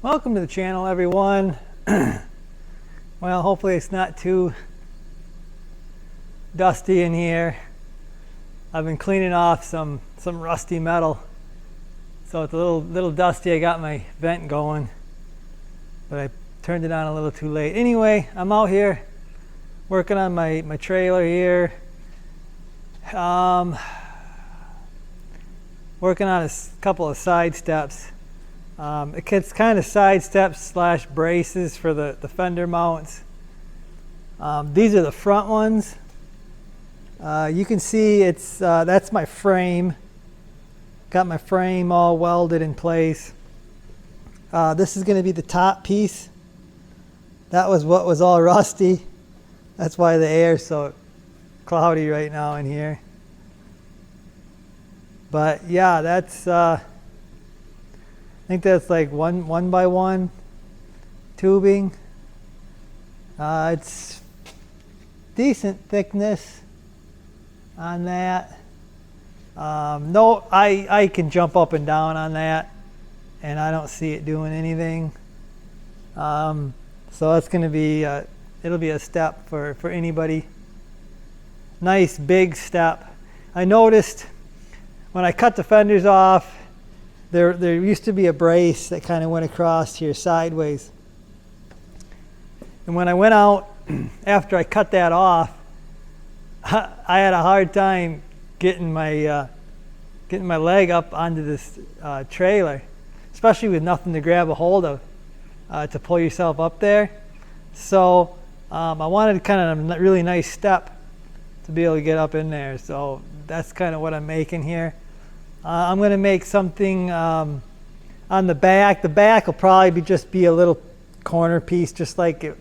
Welcome to the channel, everyone. Well, hopefully it's not too dusty in here. I've been cleaning off some rusty metal, so it's a little dusty. I got my vent going, but I turned it on a little too late. Anyway, I'm out here working on my trailer here. Working on a couple of side steps. It's kind of side steps / braces for the fender mounts. These are the front ones. You can see that's my frame. Got my frame all welded in place. This is going to be the top piece. That was what was all rusty. That's why the air's so cloudy right now in here. But yeah, that's I think that's like one by one tubing. It's decent thickness on that. No, I can jump up and down on that, and I don't see it doing anything. So that's going to be it'll be a step for anybody. Nice big step. I noticed when I cut the fenders off, there used to be a brace that kind of went across here sideways. And when I went out, after I cut that off, I had a hard time getting my leg up onto this trailer, especially with nothing to grab a hold of to pull yourself up there. So I wanted kind of a really nice step to be able to get up in there. So that's kind of what I'm making here. I'm going to make something on the back. The back will probably just be a little corner piece, just like it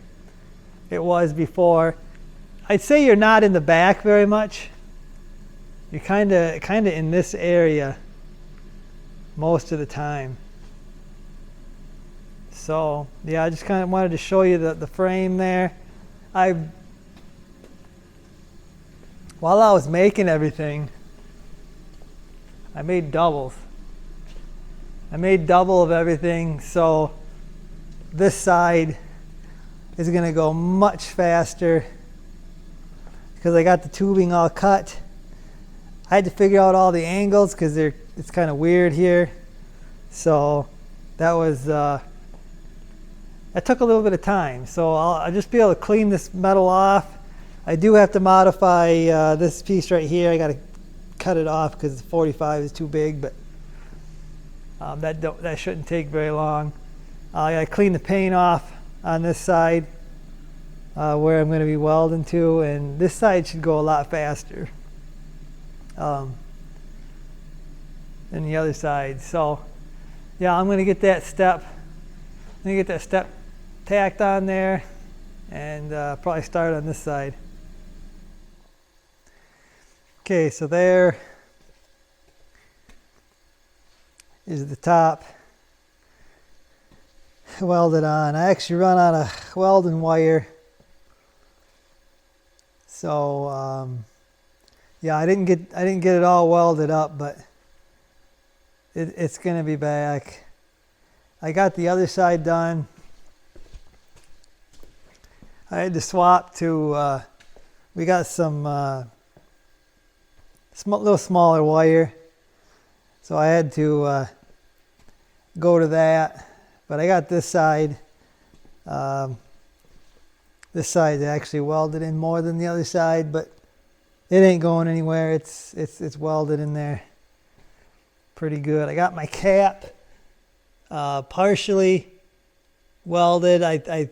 was before. I'd say you're not in the back very much. You're kind of in this area most of the time. So yeah, I just kind of wanted to show you the frame there. While I was making everything, I made doubles. I made double of everything, so this side is going to go much faster because I got the tubing all cut. I had to figure out all the angles because it's kind of weird here. So that took a little bit of time. So I'll just be able to clean this metal off. I do have to modify this piece right here. I got to cut it off because 45 is too big, but that shouldn't take very long. I got to clean the paint off on this side where I'm going to be welding to, and this side should go a lot faster than the other side. So yeah, I'm going to get that step tacked on there, and probably start on this side. Okay, so there is the top welded on. I actually run on a welding wire. So yeah, I didn't get it all welded up, but it's going to be back. I got the other side done. I had to swap to we got some little smaller wire, so I had to go to that. But I got this side. This side actually welded in more than the other side, but it ain't going anywhere. It's welded in there pretty good. I got my cap partially welded. I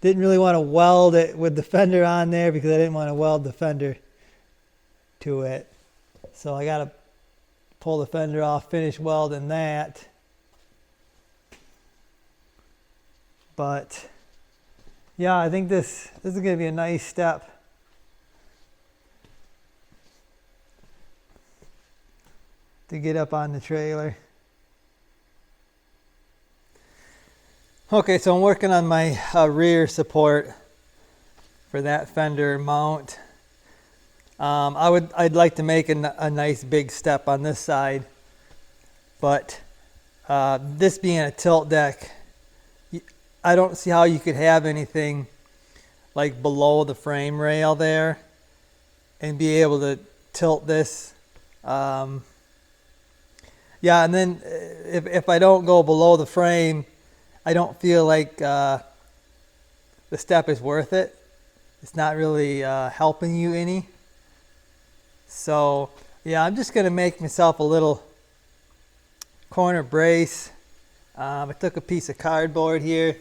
didn't really want to weld it with the fender on there because I didn't want to weld the fender to it. So I got to pull the fender off, finish welding that. But yeah, I think this is going to be a nice step. To get up on the trailer. Okay, so I'm working on my rear support for that fender mount. I'd like to make a nice big step on this side, but this being a tilt deck, I don't see how you could have anything like below the frame rail there and be able to tilt this. Yeah, and then if I don't go below the frame, I don't feel like the step is worth it. It's not really helping you any. So yeah, I'm just gonna make myself a little corner brace. I took a piece of cardboard here.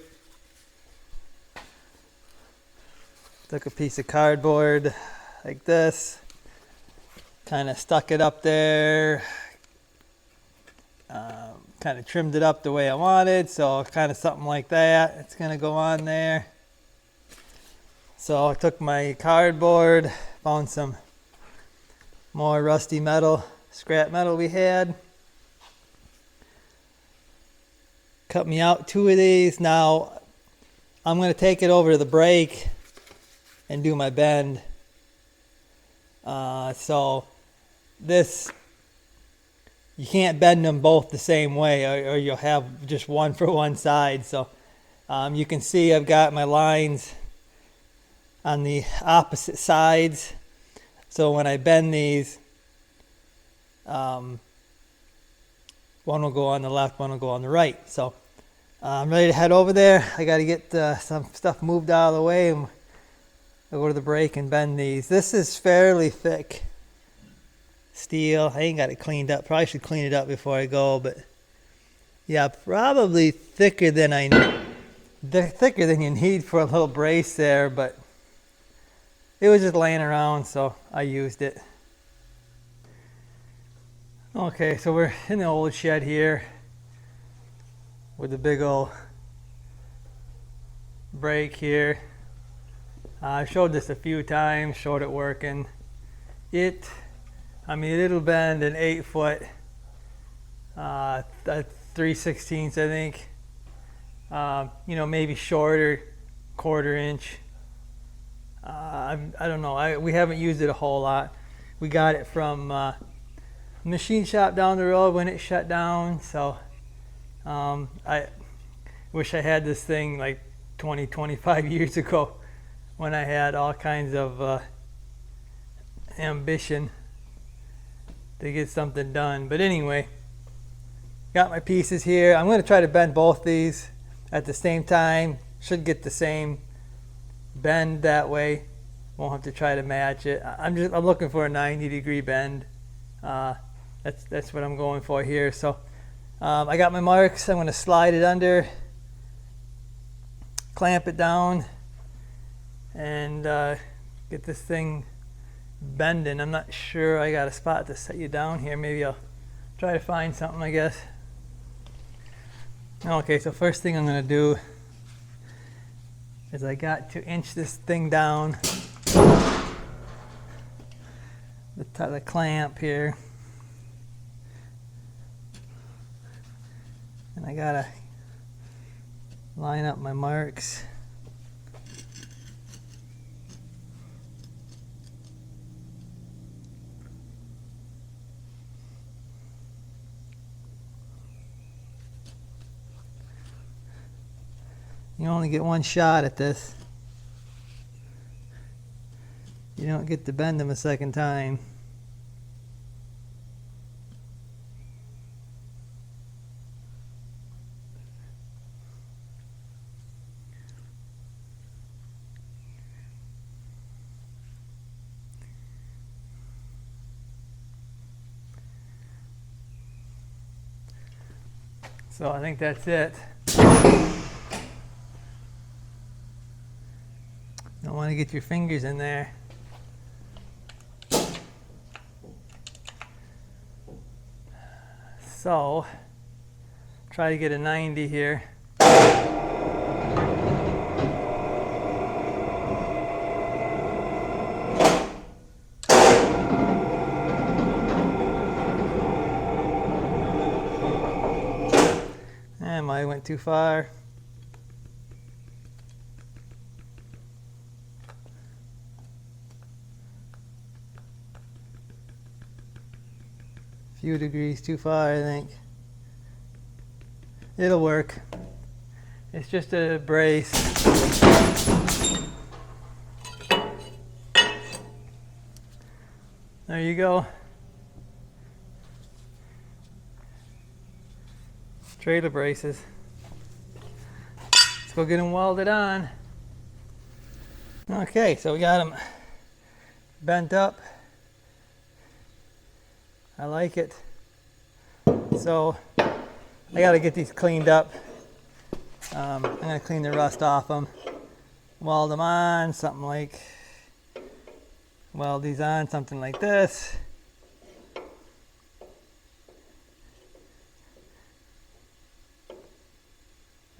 Took a piece of cardboard like this, kind of stuck it up there, kind of trimmed it up the way I wanted, so kind of something like that. It's gonna go on there. So I took my cardboard, found some more rusty metal, scrap metal we had. Cut me out 2 of these. Now I'm gonna take it over to the brake and do my bend. So this, you can't bend them both the same way, or you'll have just one for one side. So you can see I've got my lines on the opposite sides. So when I bend these, one will go on the left, one will go on the right. So I'm ready to head over there. I got to get some stuff moved out of the way, and I'll go to the brake and bend these. This is fairly thick steel. I ain't got it cleaned up. Probably should clean it up before I go, but yeah, probably thicker than I need. Thicker than you need for a little brace there, but it was just laying around, so I used it. Okay, so we're in the old shed here with the big old brake here. I showed this a few times, showed it working. It'll bend an 8 foot, 3/16 I think. Maybe shorter, 1/4 inch. I don't know. We haven't used it a whole lot. We got it from machine shop down the road when it shut down. So I wish I had this thing like 25 years ago, when I had all kinds of ambition to get something done. But anyway, got my pieces here. I'm going to try to bend both these at the same time. Should get the same bend that way. Won't have to try to match it. I'm looking for a 90-degree bend. That's what I'm going for here. So I got my marks. I'm going to slide it under, clamp it down, and get this thing bending. I'm not sure I got a spot to set you down here. Maybe I'll try to find something, I guess. Okay, so first thing I'm going to do is I got to inch this thing down, the clamp here, and I got to line up my marks. You only get one shot at this. You don't get to bend them a second time. So I think that's it. Don't want to get your fingers in there. So try to get a 90 here. And I went too far. Few degrees too far, I think. It'll work. It's just a brace. There you go. Trailer braces. Let's go get them welded on. Okay, so we got them bent up. I like it. So I got to get these cleaned up. I'm going to clean the rust off them, weld them on, something like, weld these on, something like this.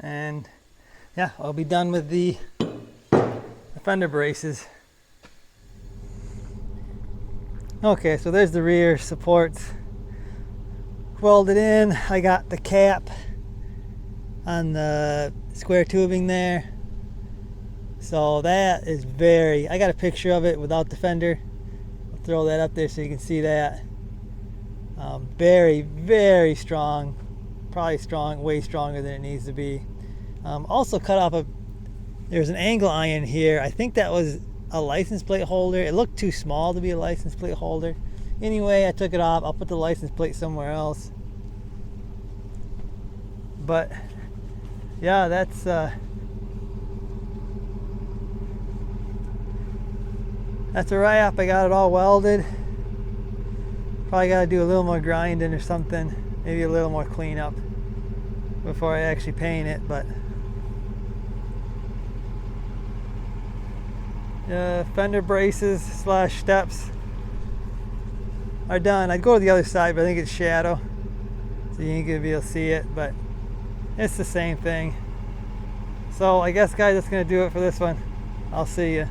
And yeah, I'll be done with the fender braces. Okay, so there's the rear supports welded in. I got the cap on the square tubing there. So that is I got a picture of it without the fender. I'll throw that up there so you can see that. Very, very strong. Probably strong, way stronger than it needs to be. Also cut off there's an angle iron here. I think that was a license plate holder. It looked too small to be a license plate holder. Anyway, I took it off. I'll put the license plate somewhere else. But yeah, that's a wrap. I got it all welded. Probably got to do a little more grinding or something. Maybe a little more cleanup before I actually paint it, but fender braces / steps are done. I'd go to the other side, but I think it's shadow, so you ain't gonna be able to see it, but it's the same thing. So I guess, guys, that's gonna do it for this one. I'll see you.